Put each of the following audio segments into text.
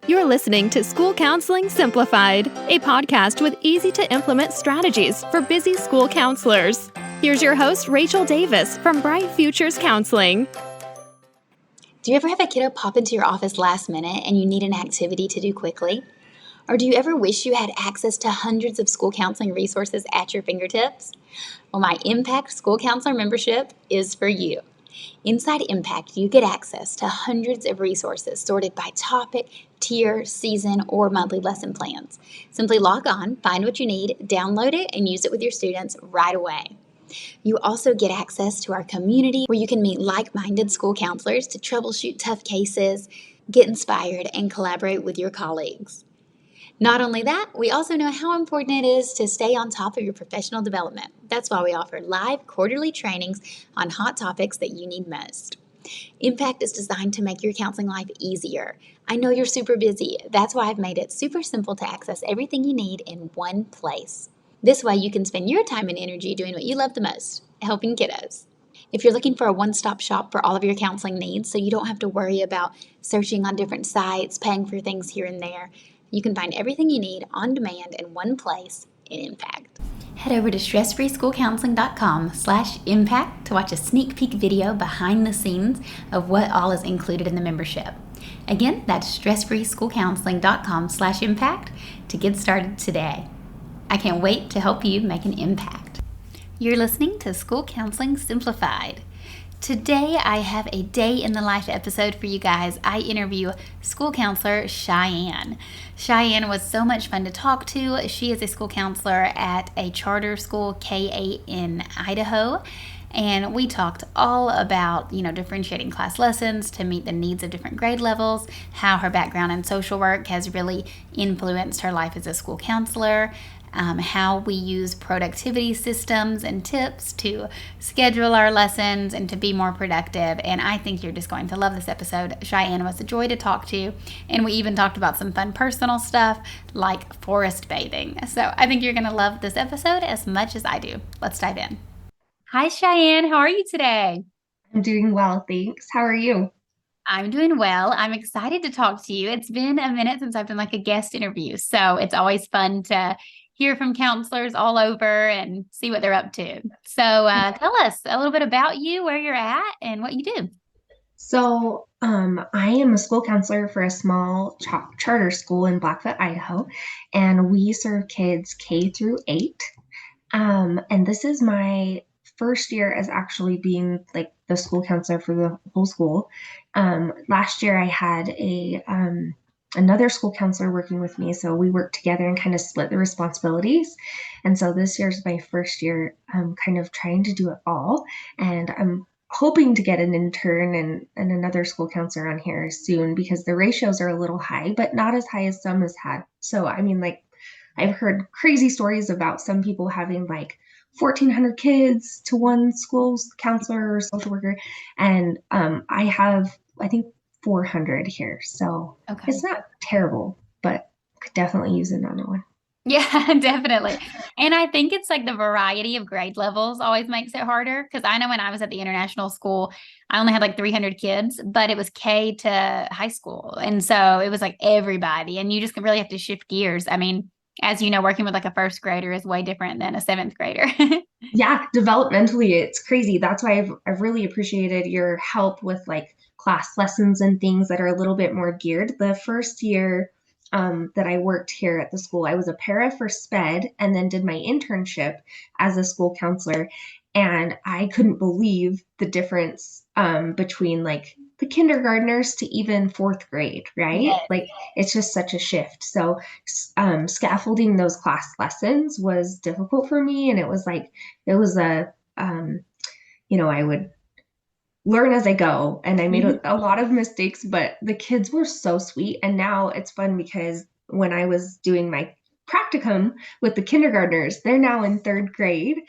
You're listening to School Counseling Simplified, a podcast with easy-to-implement strategies for busy school counselors. Here's your host, Rachel Davis from Bright Futures Counseling. Do you ever have a kiddo pop into your office last minute and you need an activity to do quickly? Or do you ever wish you had access to hundreds of school counseling resources at your fingertips? Well, my Impact School Counselor membership is for you. Inside Impact, you get access to hundreds of resources sorted by topic, tier, season, or monthly lesson plans. Simply log on, find what you need, download it, and use it with your students right away. You also get access to our community where you can meet like-minded school counselors to troubleshoot tough cases, get inspired, and collaborate with your colleagues. Not only that, we also know how important it is to stay on top of your professional development. That's why we offer live quarterly trainings on hot topics that you need most. Impact is designed to make your counseling life easier. I know you're super busy. That's why I've made it super simple to access everything you need in one place. This way you can spend your time and energy doing what you love the most, helping kiddos. If you're looking for a one-stop shop for all of your counseling needs so you don't have to worry about searching on different sites, paying for things here and there, you can find everything you need on demand in one place in Impact. Head over to stressfreeschoolcounseling.com/impact to watch a sneak peek video behind the scenes of what all is included in the membership. Again, that's stressfreeschoolcounseling.com/impact to get started today. I can't wait to help you make an impact. You're listening to School Counseling Simplified. Today, I have a day in the life episode for you guys. I interview school counselor Sheyenne. Sheyenne was so much fun to talk to. She is a school counselor at a charter school, K-8 in Idaho. And we talked all about, differentiating class lessons to meet the needs of different grade levels, how her background in social work has really influenced her life as a school counselor, how we use productivity systems and tips to schedule our lessons and to be more productive. And I think you're just going to love this episode. Sheyenne was a joy to talk to, and we even talked about some fun personal stuff like forest bathing. So I think you're going to love this episode as much as I do. Let's dive in. Hi, Sheyenne. How are you today? I'm doing well, thanks. How are you? I'm doing well. I'm excited to talk to you. It's been a minute since I've done a guest interview, so it's always fun to hear from counselors all over and see what they're up to. So tell us a little bit about you, where you're at, and what you do. So I am a school counselor for a small charter school in Blackfoot, Idaho, and we serve kids K through 8. And this is my first year as actually being the school counselor for the whole school. Last year I had another school counselor working with me, so we worked together and kind of split the responsibilities. And so this year's my first year kind of trying to do it all, and I'm hoping to get an intern and another school counselor on here soon because the ratios are a little high, but not as high as some has had. So I've heard crazy stories about some people having 1,400 kids to one school counselor or social worker, and I have, I think, 400 here. So okay. It's not terrible, but could definitely use another one. Yeah, definitely. And I think it's the variety of grade levels always makes it harder, because I know when I was at the international school, I only had 300 kids, but it was K to high school. And so it was everybody, and you just really have to shift gears. I mean, as you know, working with a first grader is way different than a 7th grader. Yeah, developmentally, it's crazy. That's why I've really appreciated your help with class lessons and things that are a little bit more geared. The first year that I worked here at the school, I was a para for SPED and then did my internship as a school counselor. And I couldn't believe the difference between the kindergartners to even 4th grade, right? Yes. It's just such a shift. So scaffolding those class lessons was difficult for me. And it was I would learn as I go, and I made a lot of mistakes, but the kids were so sweet. And now it's fun because when I was doing my practicum with the kindergartners, they're now in 3rd grade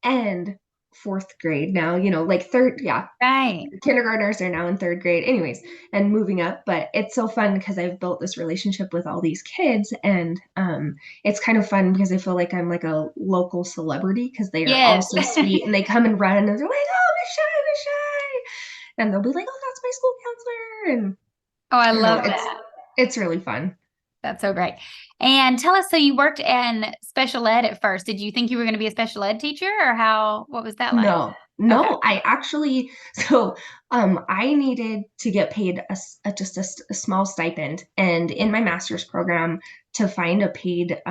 and 4th grade now, third. Yeah. Right. The kindergartners are now in 3rd grade anyways, and moving up. But it's so fun because I've built this relationship with all these kids, and it's kind of fun because I feel like I'm a local celebrity because they are all so sweet, and they come and run and they're like, oh, Miss Shy, and they'll be like, oh, that's my school counselor. And I love that. It's really fun. That's so great. And tell us, so you worked in special ed at first. Did you think you were going to be a special ed teacher, or what was that like? No, Okay. no, I actually, so I needed to get paid a small stipend. And in my master's program, to find a paid,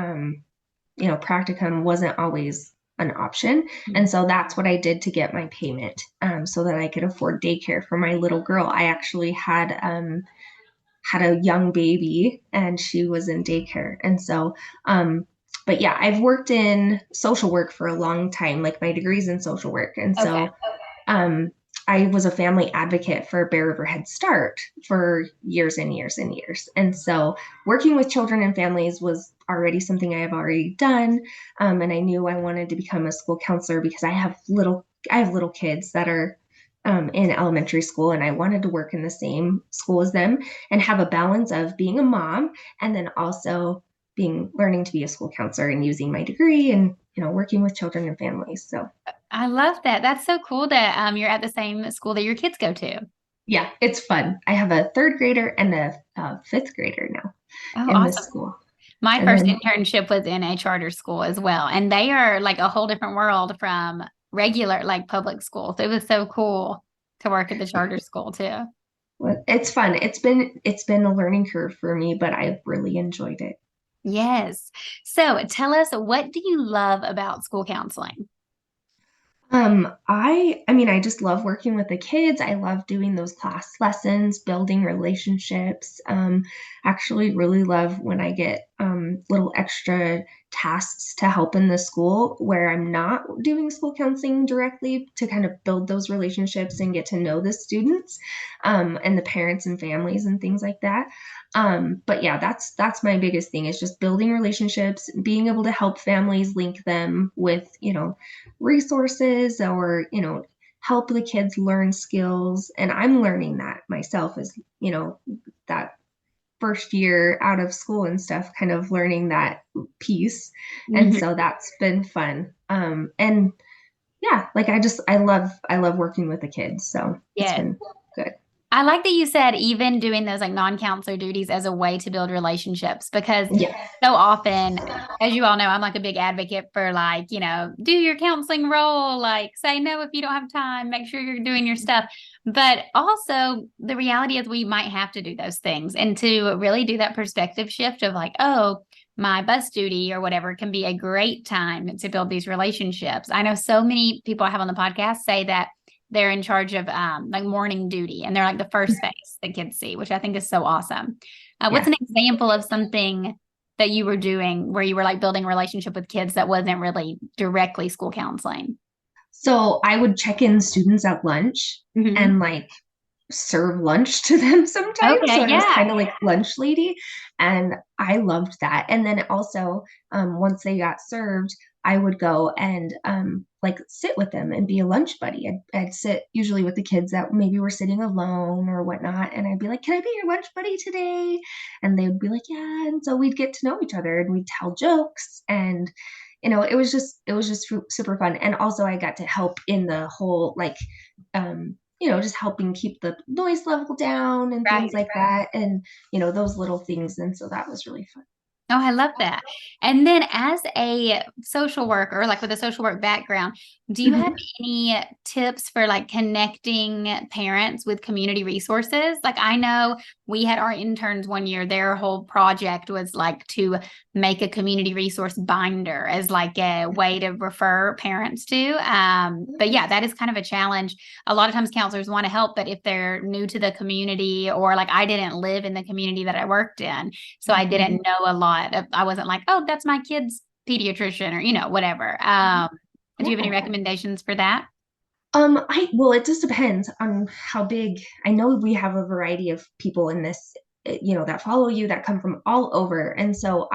practicum wasn't always an option. And so that's what I did to get my payment, so that I could afford daycare for my little girl. I actually had a young baby and she was in daycare. And so, but yeah, I've worked in social work for a long time, like my degree's in social work. And Okay. so, um, I was a family advocate for Bear River Head Start for years and years and years. And so working with children and families was already something I have already done. And I knew I wanted to become a school counselor because I have little kids that are in elementary school, and I wanted to work in the same school as them and have a balance of being a mom and then also being learning to be a school counselor and using my degree and working with children and families. So I love that. That's so cool that you're at the same school that your kids go to. yeah, it's fun. I have a third grader and a fifth grader now Oh, in this awesome. school. My And first then internship was in a charter school as well, and they are like a whole different world from regular like public schools. It was so cool to work at the charter school too. well, it's fun. It's been a learning curve for me, but I've really enjoyed it. Yes. So tell us, what do you love about school counseling? I mean, I just love working with the kids. I love doing those class lessons, building relationships. Actually really love when I get little extra tasks to help in the school where I'm not doing school counseling directly to kind of build those relationships and get to know the students, and the parents and families and things like that. But yeah, that's my biggest thing is just building relationships, being able to help families link them with, resources or, help the kids learn skills. And I'm learning that myself as, that first year out of school and stuff, kind of learning that piece. And Mhm. so that's been fun. And yeah, like I love working with the kids. So it's Yes. been good. I like that you said even doing those like non-counselor duties as a way to build relationships, because Yeah. so often, as you all know, I'm like a big advocate for like, do your counseling role, like say no if you don't have time, make sure you're doing your stuff. But also the reality is we might have to do those things, and to really do that perspective shift of like, oh, my bus duty or whatever can be a great time to build these relationships. I know so many people I have on the podcast say that they're in charge of like morning duty, and they're like the first face that kids see, which I think is so awesome. What's Yeah. an example of something that you were doing where you were like building a relationship with kids that wasn't really directly school counseling? So I would check in students at lunch Hmm. and like serve lunch to them sometimes. So Okay, I was yeah. kind of like lunch lady, and I loved that. And then also, once they got served, I would go and like sit with them and be a lunch buddy. I'd sit usually with the kids that maybe were sitting alone or whatnot, and I'd be like, "Can I be your lunch buddy today?" And they would be like, "Yeah." And so we'd get to know each other and we'd tell jokes, and it was just super fun. And also, I got to help in the whole like just helping keep the noise level down and Right. things like that. And, those little things. And so that was really fun. Oh, I love that. And then as a social worker, like with a social work background, do you have Mhm. any tips for like connecting parents with community resources? Like I know we had our interns one year, their whole project was like to make a community resource binder as like a way to refer parents to. But yeah, that is kind of a challenge. A lot of times counselors want to help, but if they're new to the community, or like I didn't live in the community that I worked in, so I didn't know a lot of, I wasn't like, oh, that's my kid's pediatrician or, whatever. Do you have any Yeah. recommendations for that? Well, it just depends on how big. I know we have a variety of people in this, that follow you that come from all over. And so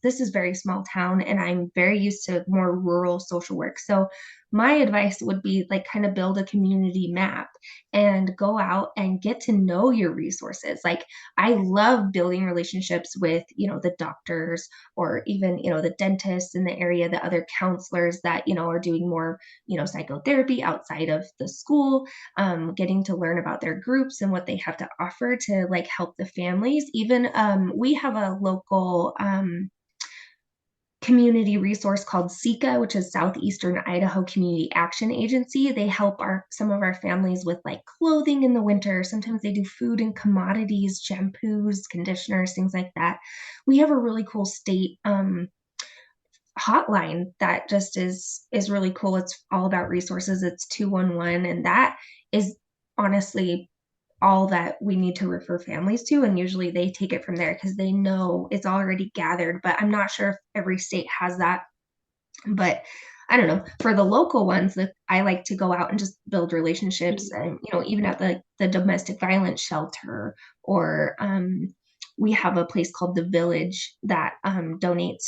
this is very small town and I'm very used to more rural social work. So my advice would be like kind of build a community map and go out and get to know your resources. Like I love building relationships with, the doctors or even, the dentists in the area, the other counselors that, are doing more, psychotherapy outside of the school, getting to learn about their groups and what they have to offer to like help the families. Even we have a local community resource called SECA, which is Southeastern Idaho Community Action Agency. They help some of our families with like clothing in the winter. Sometimes they do food and commodities, shampoos, conditioners, things like that. We have a really cool state hotline that just is really cool. It's all about resources. It's 211, and that is honestly all that we need to refer families to. And usually they take it from there because they know it's already gathered. But I'm not sure if every state has that. But I don't know. For the local ones, that I like to go out and just build relationships, and even at the domestic violence shelter, or we have a place called The Village that donates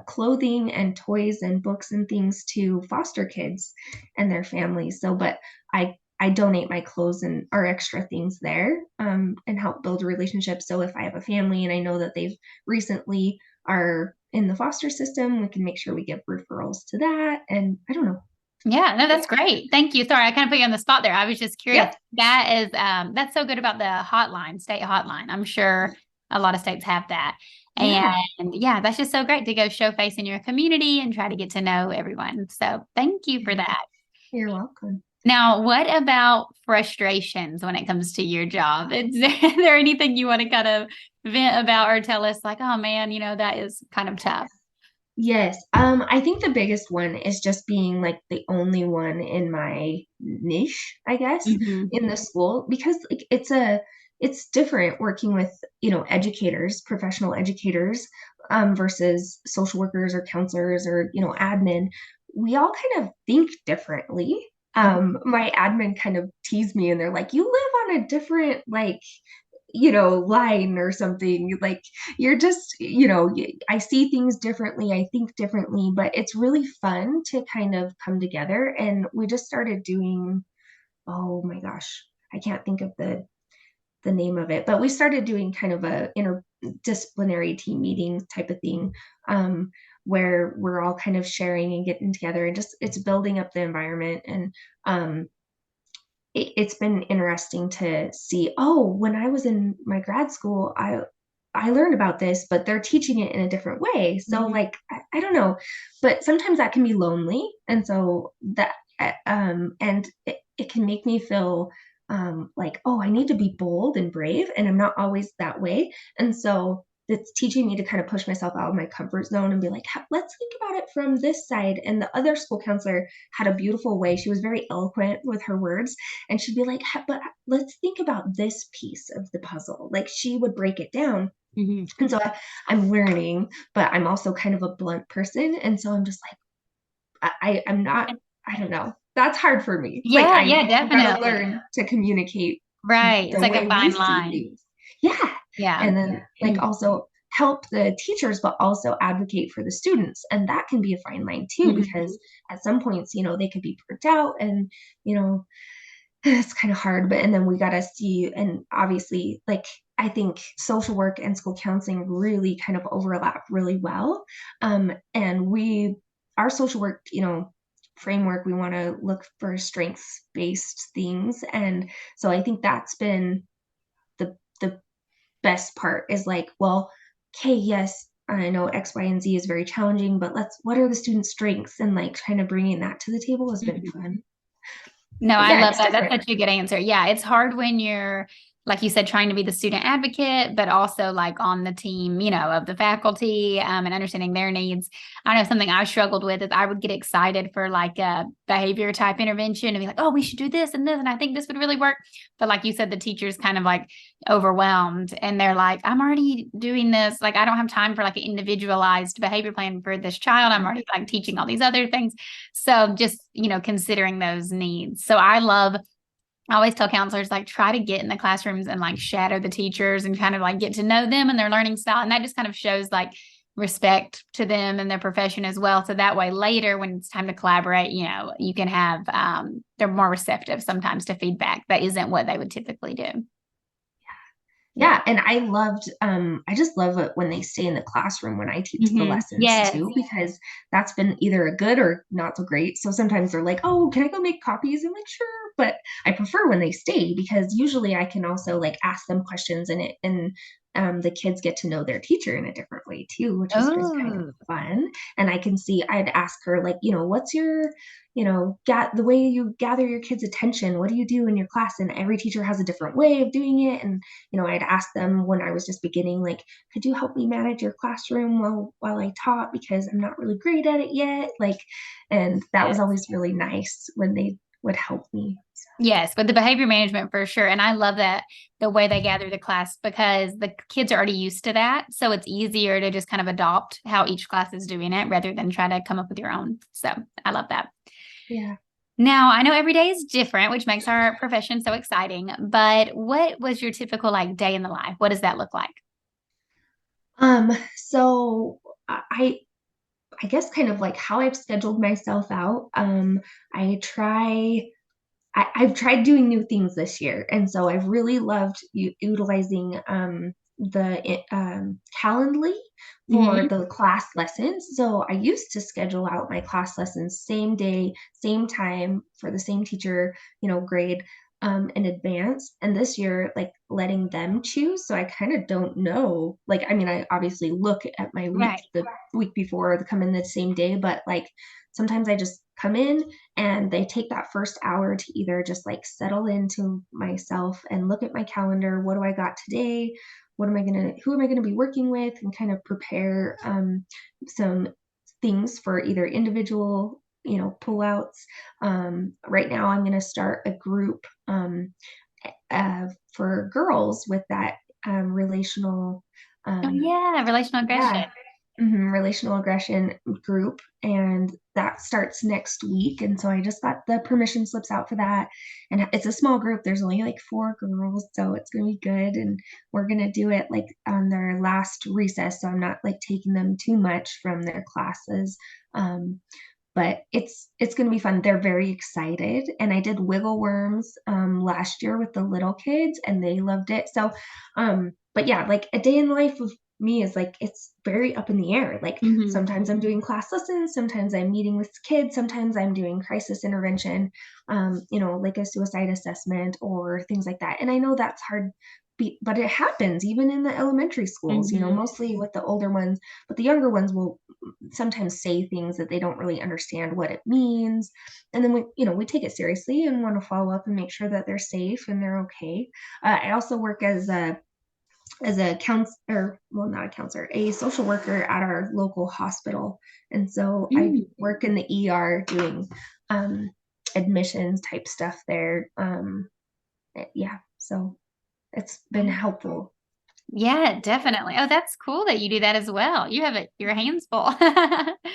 clothing and toys and books and things to foster kids and their families. So, but I donate my clothes and our extra things there, and help build a relationship. So if I have a family and I know that they've recently are in the foster system, we can make sure we give referrals to that. And I don't know. Yeah, no, that's great. Thank you. Sorry, I kind of put you on the spot there. I was just curious. Yep. That is, that's so good about the hotline, state hotline. I'm sure a lot of states have that. Yeah. And yeah, that's just so great to go show face in your community and try to get to know everyone. So thank you for that. You're welcome. Now, what about frustrations when it comes to your job? Is there anything you want to kind of vent about or tell us like, oh man, that is kind of tough? Yes. I think the biggest one is just being like the only one in my niche, I guess, in the school, because like it's different working with, educators, professional educators, versus social workers or counselors or, admin. We all kind of think differently. My admin kind of tease me and they're like, you live on a different like line or something. Like you're just, I see things differently, I think differently, but it's really fun to kind of come together. And we just started doing, oh my gosh, I can't think of the name of it, but we started doing kind of a interdisciplinary team meeting type of thing, where we're all kind of sharing and getting together and just it's building up the environment. And it's been interesting to see, oh, when I was in my grad school, I learned about this, but they're teaching it in a different way. So like, I don't know, but sometimes that can be lonely. And so that, and it can make me feel like, oh, I need to be bold and brave. And I'm not always that way. And so it's teaching me to kind of push myself out of my comfort zone and be like, let's think about it from this side. And the other school counselor had a beautiful way. She was very eloquent with her words. And she'd be like, but let's think about this piece of the puzzle. Like she would break it down. And so I'm learning, but I'm also kind of a blunt person. And so I'm just like, I'm not, I don't know. That's hard for me. Yeah, like, yeah, definitely. Gotta learn to communicate. Right. It's like a fine line. Yeah. Yeah. And then like also help the teachers, but also advocate for the students. And that can be a fine line too, because at some points, they could be burnt out and, it's kind of hard. But, and then we got to see, and obviously like, I think social work and school counseling really kind of overlap really well. And our social work, framework, we want to look for strengths-based things. And so I think that's been the best part is like, well, okay, yes, I know X, Y, and Z is very challenging, but what are the students' strengths? And like kind of bringing that to the table has been fun. No, I love that. That's such a good answer. Yeah, it's hard when you're, like you said, trying to be the student advocate, but also like on the team, of the faculty, and understanding their needs. I know something I struggled with is I would get excited for like a behavior type intervention and be like, oh, we should do this and this, and I think this would really work. But like you said, the teacher's kind of like overwhelmed and they're like, I'm already doing this. Like, I don't have time for like an individualized behavior plan for this child. I'm already like teaching all these other things. So just, considering those needs. So I always tell counselors, like, try to get in the classrooms and like shadow the teachers and kind of like get to know them and their learning style. And that just kind of shows like respect to them and their profession as well. So that way later when it's time to collaborate, you can have, they're more receptive sometimes to feedback that isn't what they would typically do. Yeah. And I just love it when they stay in the classroom when I teach the lessons Yes. too, because that's been either a good or not so great. So sometimes they're like, oh, can I go make copies? I'm like, sure. But I prefer when they stay because usually I can also like ask them questions and the kids get to know their teacher in a different way too, which has been kind of fun. And I'd ask her like, what's your, the way you gather your kids' attention, what do you do in your class? And every teacher has a different way of doing it. And I'd ask them when I was just beginning, like, could you help me manage your classroom while I taught because I'm not really great at it yet? Like, and that was always really nice when they would help me. Yes, but the behavior management for sure. And I love that the way they gather the class because the kids are already used to that. So it's easier to just kind of adopt how each class is doing it rather than try to come up with your own. So I love that. Yeah. Now, I know every day is different, which makes our profession so exciting, but what was your typical like day in the life? What does that look like? So I guess kind of like how I've scheduled myself out. I've tried doing new things this year, and so I've really loved utilizing the Calendly for the class lessons. So I used to schedule out my class lessons same day, same time for the same teacher, grade in advance. And this year, like letting them choose. So I kind of don't know. Like, I mean, I obviously look at my week Right. the week before to come in the same day, but like sometimes I just come in and they take that first hour to either just like settle into myself and look at my calendar. What do I got today? Who am I going to be working with and kind of prepare some things for either individual, pullouts. Right now I'm going to start a group for girls with that relational Relational aggression. yeah. Relational aggression group, and that starts next week. And so I just got the permission slips out for that. And it's a small group. There's only like 4 girls, so it's gonna be good. And we're gonna do it like on their last recess, so I'm not like taking them too much from their classes. But it's gonna be fun. They're very excited. And I did wiggle worms last year with the little kids, and they loved it. So, but yeah, like a day in the life of me is like it's very up in the air. Like sometimes I'm doing class lessons, sometimes I'm meeting with kids, sometimes I'm doing crisis intervention, like a suicide assessment or things like that. And I know that's hard, but it happens even in the elementary schools, mostly with the older ones, but the younger ones will sometimes say things that they don't really understand what it means. And then we take it seriously and want to follow up and make sure that they're safe and they're okay. I also work as a counselor, well, not a counselor, a social worker at our local hospital. And so I work in the ER doing admissions type stuff there. Yeah, so it's been helpful. Yeah, definitely. Oh, that's cool that you do that as well. You have your hands full.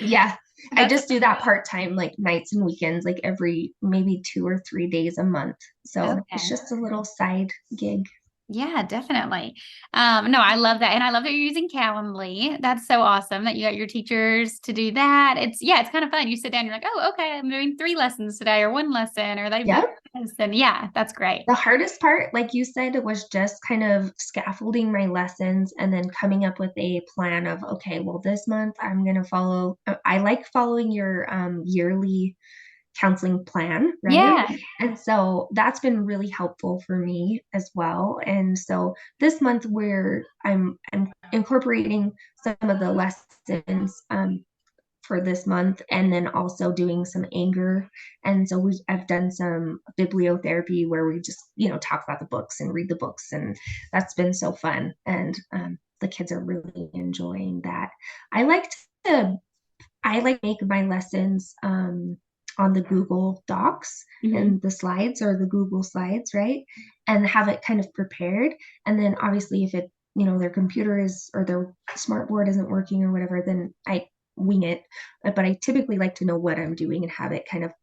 Yeah, I just do that part-time, like nights and weekends, like every maybe 2 or 3 days a month. So it's just a little side gig. Yeah, definitely. No, I love that. And I love that you're using Calendly. That's so awesome that you got your teachers to do that. It's kind of fun. You sit down, you're like, oh, okay, I'm doing 3 lessons today or 1 lesson or they've done this. And yeah, that's great. The hardest part, like you said, was just kind of scaffolding my lessons and then coming up with a plan of, okay, well, this month I'm going to follow. I like following your yearly counseling plan, right? Yeah. And so that's been really helpful for me as well. And so this month I'm incorporating some of the lessons for this month, and then also doing some anger. And so I've done some bibliotherapy where we just talk about the books and read the books, and that's been so fun. And the kids are really enjoying that. I like to make my lessons on the Google Docs and the slides, or the Google Slides, right? And have it kind of prepared. And then obviously if it, their computer is, or their smart board isn't working or whatever, then I wing it. But I typically like to know what I'm doing and have it kind of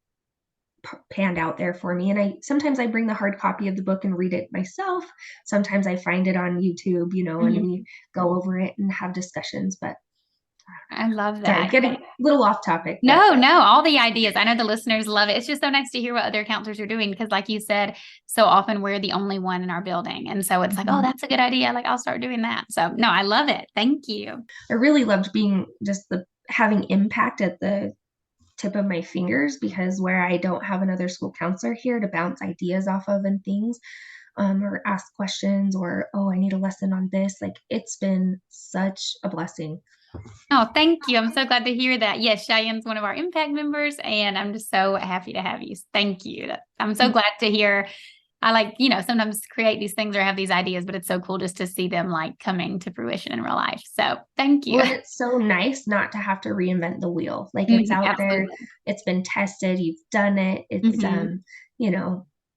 panned out there for me. And sometimes I bring the hard copy of the book and read it myself. Sometimes I find it on YouTube, and we go over it and have discussions. But I love Sorry, that. getting a little off topic, but No, all the ideas. I know the listeners love it. It's just so nice to hear what other counselors are doing because, like you said, so often we're the only one in our building. And so it's like, oh, that's a good idea. Like, I'll start doing that. So, no, I love it. Thank you. I really loved being just having impact at the tip of my fingers, because where I don't have another school counselor here to bounce ideas off of and things, or ask questions, or, oh, I need a lesson on this. Like, it's been such a blessing. Oh, thank you. I'm so glad to hear that. Yes, Cheyenne's one of our impact members, and I'm just so happy to have you. Thank you. I'm so glad to hear. I like, sometimes create these things or have these ideas, but it's so cool just to see them like coming to fruition in real life. So thank you. Well, it's so nice not to have to reinvent the wheel. Like, it's out Absolutely. there, it's been tested, you've done it. It's,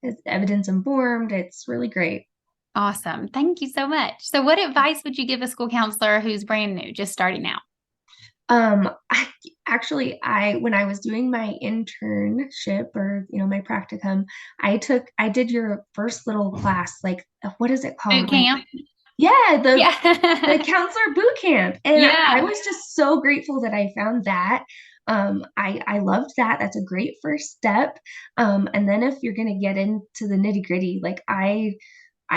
it's evidence informed. It's really great. Awesome. Thank you so much. So what advice would you give a school counselor who's brand new, just starting out? When I was doing my internship, or, my practicum, I did your first little class, like, what is it called? Boot camp? Yeah, the Yeah. counselor boot camp. And I Yeah. was just so grateful that I found that. I loved that. That's a great first step. And then if you're going to get into the nitty gritty, like, I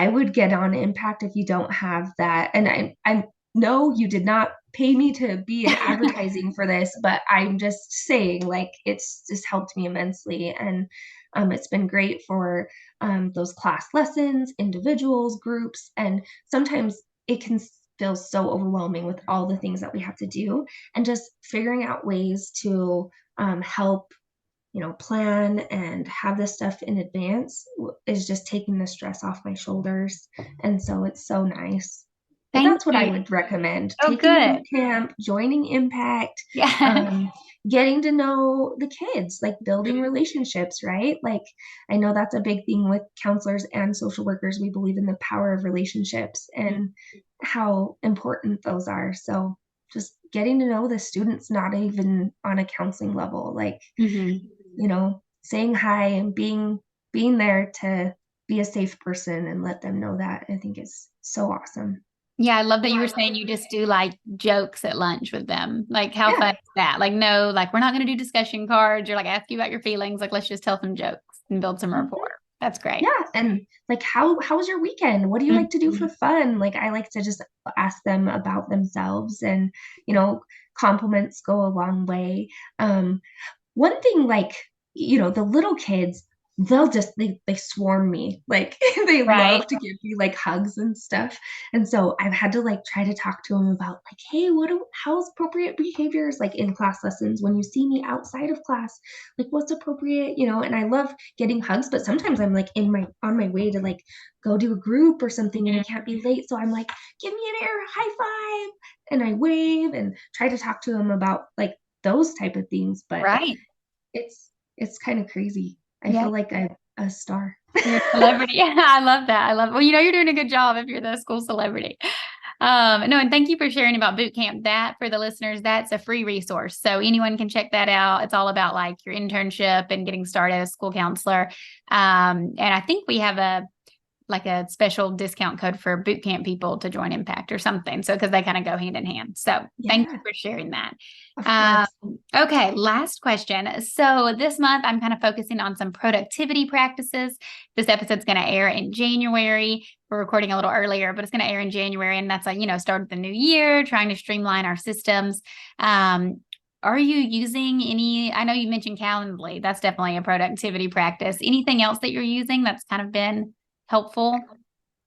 would get on impact if you don't have that. And I know you did not pay me to be in advertising for this, but I'm just saying, like, it's just helped me immensely. And it's been great for those class lessons, individuals, groups, and sometimes it can feel so overwhelming with all the things that we have to do, and just figuring out ways to help, plan and have this stuff in advance is just taking the stress off my shoulders. And so it's so nice. But Thank that's what I you. would recommend. Oh, Taking the good. boot camp, joining Impact, Yeah. getting to know the kids, like building relationships, right? Like, I know that's a big thing with counselors and social workers. We believe in the power of relationships and how important those are. So just getting to know the students, not even on a counseling level, like, saying hi and being there to be a safe person and let them know that, I think is so awesome. Yeah, I love that you were saying you just do like jokes at lunch with them. Like, how Yeah. fun is that? Like, no, like, we're not going to do discussion cards or like ask you about your feelings. Like, let's just tell some jokes and build some Mhm. rapport. That's great. Yeah. And like, how was your weekend? What do you like to do for Mhm. fun? Like, I like to just ask them about themselves, and, compliments go a long way. One thing, like, the little kids, they swarm me. Like, they Right. love to give me, like, hugs and stuff. And so I've had to, like, try to talk to them about, like, hey, how's appropriate behaviors, like, in class lessons when you see me outside of class, like, what's appropriate, and I love getting hugs, but sometimes I'm like on my way to, like, go do a group or something, and I can't be late. So I'm like, give me an air high five. And I wave and try to talk to them about, like, those type of things. But Right. it's kind of crazy. I Yeah. feel like I'm a star. You're a celebrity. Yeah, I love that. I love, well, you're doing a good job if you're the school celebrity. No, and thank you for sharing about boot camp. That, for the listeners, that's a free resource. So anyone can check that out. It's all about like your internship and getting started as a school counselor. And I think we have a special discount code for boot camp people to join Impact or something. So, because they kind of go hand in hand. So thank you Yeah, for sharing that. of course. Okay, last question. So this month I'm kind of focusing on some productivity practices. This episode's going to air in January. We're recording a little earlier, but it's going to air in January. And that's like, start of the new year, trying to streamline our systems. Are you using any? I know you mentioned Calendly. That's definitely a productivity practice. Anything else that you're using that's kind of been helpful?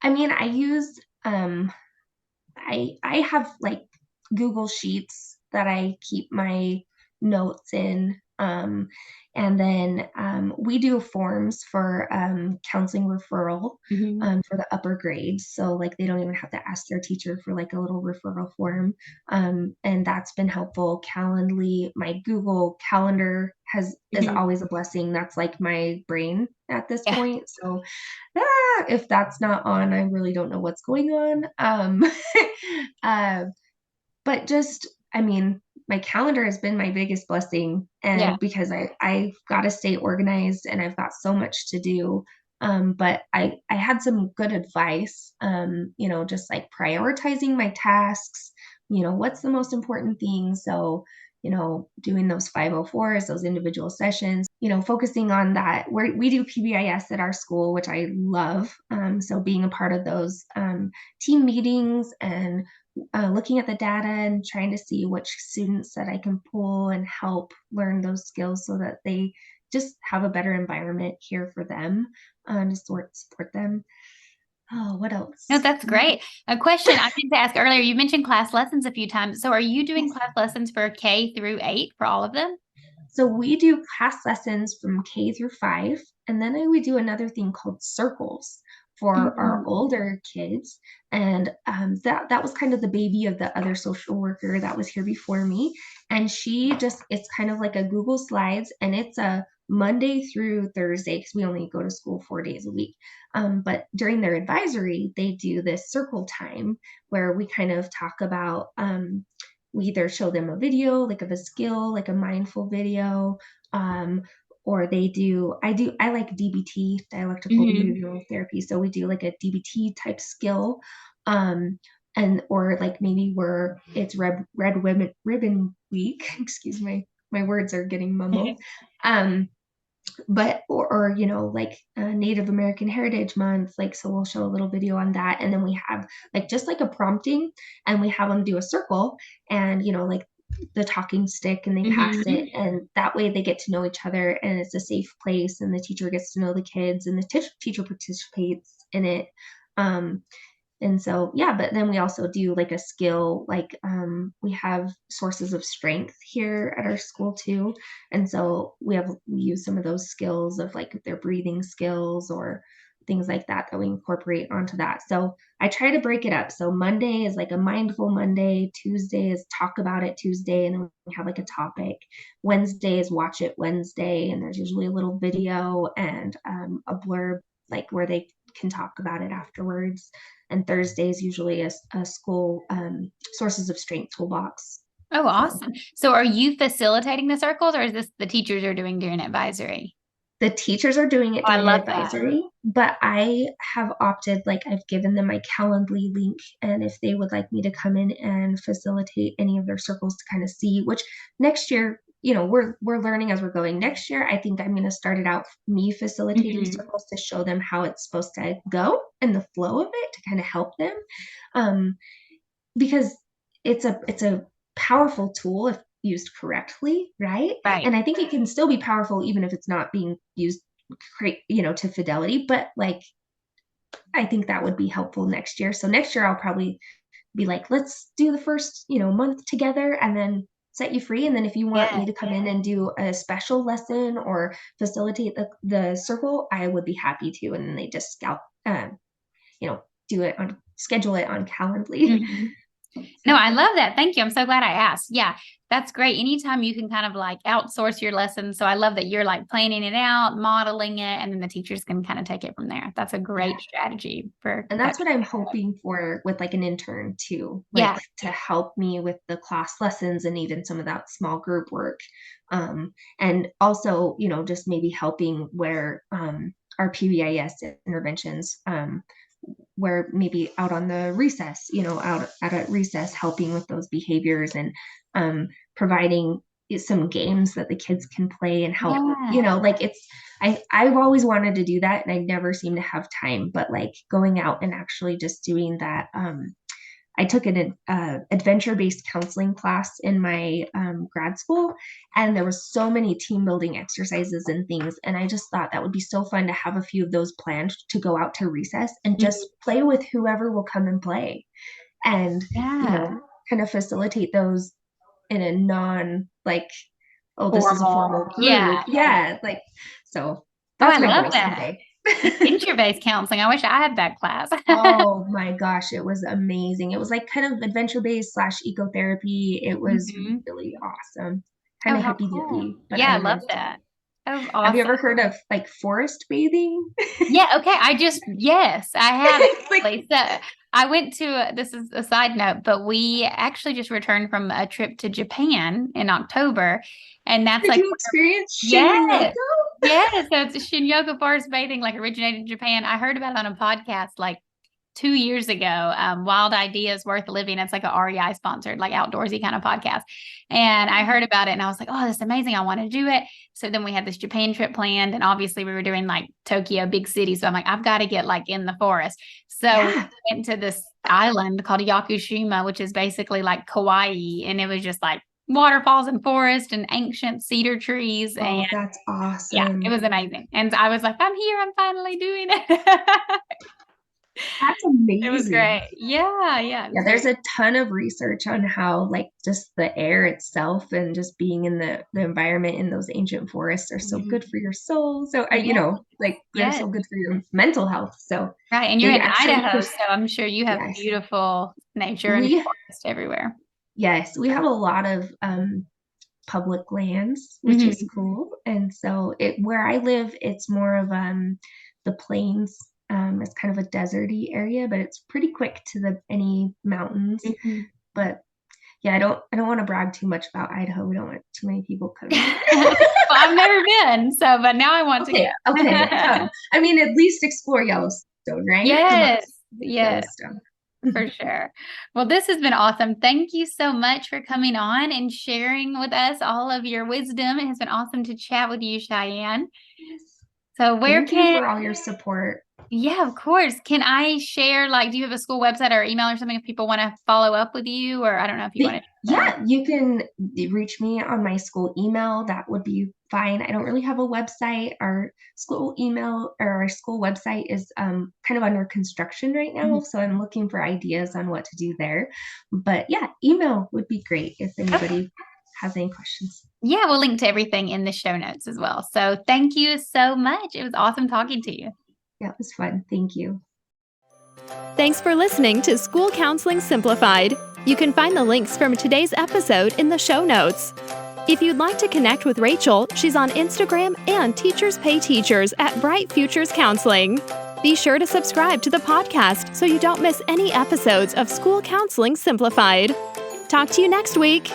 I mean, I use I have, like, Google Sheets that I keep my notes in. And then we do forms for counseling referral for the upper grades. So, like, they don't even have to ask their teacher for, like, a little referral form. And that's been helpful. Calendly, my Google Calendar is always a blessing. That's like my brain at this Yeah. point. So if that's not on, I really don't know what's going on. Uh, but just, I mean, my calendar has been my biggest blessing, Yeah. and because I've got to stay organized and I've got so much to do. But I had some good advice, just like prioritizing my tasks, what's the most important thing? So, doing those 504s, those individual sessions, focusing on that. We do PBIS at our school, which I love. So being a part of those team meetings and looking at the data and trying to see which students that I can pull and help learn those skills so that they just have a better environment here for them to support them. Oh, what else? No, that's great. A question I meant to ask earlier, you mentioned class lessons a few times. So are you doing class lessons for K through 8 for all of them? So we do class lessons from K through 5, and then we do another thing called circles for our older kids. And that was kind of the baby of the other social worker that was here before me. And it's kind of like a Google Slides, and it's a Monday through Thursday, because we only go to school 4 days a week. But during their advisory, they do this circle time where we kind of talk about we either show them a video, like of a skill, like a mindful video, or I like DBT, dialectical behavioral therapy. So we do like a DBT type skill, or like maybe it's red ribbon week. Excuse me, my words are getting mumbled. But or like Native American Heritage Month, like, so we'll show a little video on that, and then we have just like a prompting, and we have them do a circle, and like the talking stick, and they pass it, and that way they get to know each other, and it's a safe place, and the teacher gets to know the kids, and the teacher participates in it. And so, yeah, but then we also do like a skill, we have sources of strength here at our school too. And so we use some of those skills of like their breathing skills or things like that we incorporate onto that. So I try to break it up. So Monday is like a mindful Monday, Tuesday is talk about it Tuesday, and then we have like a topic. Wednesday is watch it Wednesday, and there's usually a little video and a blurb, like where they can talk about it afterwards. And Thursday is usually a school sources of strength toolbox. Oh, awesome. So are you facilitating the circles, or is this the teachers are doing during advisory? The teachers are doing it during advisory, but I have opted, I've given them my Calendly link, and if they would like me to come in and facilitate any of their circles to kind of see, which next year, we're learning as we're going. Next year, I think I'm going to start it out me facilitating circles to show them how it's supposed to go and the flow of it to kind of help them, because it's a powerful tool if used correctly, right? And I think it can still be powerful even if it's not being used, to fidelity. But I think that would be helpful next year. So next year I'll probably be like, let's do the first, month together, and then set you free. And then if you want me to come in and do a special lesson or facilitate the circle, I would be happy to. And then they just schedule it on Calendly. No, I love that. Thank you. I'm so glad I asked. Yeah, that's great. Anytime you can kind of outsource your lessons. So I love that you're planning it out, modeling it, and then the teachers can kind of take it from there. That's a great strategy and that's what I'm hoping for with an intern too, to help me with the class lessons and even some of that small group work. And also, just maybe helping where our PBIS interventions, where maybe out on the recess, out at recess, helping with those behaviors and providing some games that the kids can play and help, I've always wanted to do that, and I never seem to have time, but going out and actually just doing that. I took an adventure-based counseling class in my grad school, and there was so many team building exercises and things. And I just thought that would be so fun to have a few of those planned to go out to recess and just play with whoever will come and play, and kind of facilitate those in a non this is a formal group. So that's my goal today. Adventure-based counseling. I wish I had that class. Oh my gosh, it was amazing. It was kind of adventure-based / ecotherapy. It was really awesome. Kind of hippy-dippy. But I love that. That was awesome. Have you ever heard of forest bathing? Yeah, okay. Yes, I have. So I went to, this is a side note, but we actually just returned from a trip to Japan in October. And that's Did you experience Sheyenne? Yes, so it's Shin Yoga forest bathing, originated in Japan. I heard about it on a podcast 2 years ago, Wild Ideas Worth Living. It's like a REI sponsored, like outdoorsy kind of podcast. And I heard about it and I was like, oh, that's amazing. I want to do it. So then we had this Japan trip planned, and obviously we were doing like Tokyo, big city. So I'm like, I've got to get like in the forest. So we went to this island called Yakushima, which is basically like Kauai. And it was just like waterfalls and forest and ancient cedar trees. Oh, And that's awesome. yeah, it was amazing. And I was like, I'm here. I'm finally doing it. That's amazing. It was great. Yeah. Yeah, there's a ton of research on how like just the air itself and just being in the environment in those ancient forests are so good for your soul. So you know, like they're so good for your mental health. So right. And you're in Idaho, so I'm sure you have beautiful nature and forest everywhere. Yes, we have a lot of public lands, which is cool. And so where I live, it's more of the plains. It's kind of a deserty area, but it's pretty quick to any mountains. But yeah, I don't want to brag too much about Idaho. We don't want too many people coming. Well, I've never been, but now I want to go. Okay. I mean, at least explore Yellowstone, right? Yes. Yellowstone. For sure. Well, this has been awesome. Thank you so much for coming on and sharing with us all of your wisdom. It has been awesome to chat with you, Sheyenne. Yes. So Thank you for all your support. Yeah, of course. Can I share, do you have a school website or email or something if people want to follow up with you? Or I don't know if you want to. Yeah, you can reach me on my school email. That would be fine. I don't really have a website. Our school email or our school website is kind of under construction right now. So I'm looking for ideas on what to do there. But yeah, email would be great if anybody has any questions. Yeah, we'll link to everything in the show notes as well. So thank you so much. It was awesome talking to you. Yeah, it was fun. Thank you. Thanks for listening to School Counseling Simplified. You can find the links from today's episode in the show notes. If you'd like to connect with Rachel, she's on Instagram and Teachers Pay Teachers at Bright Futures Counseling. Be sure to subscribe to the podcast so you don't miss any episodes of School Counseling Simplified. Talk to you next week.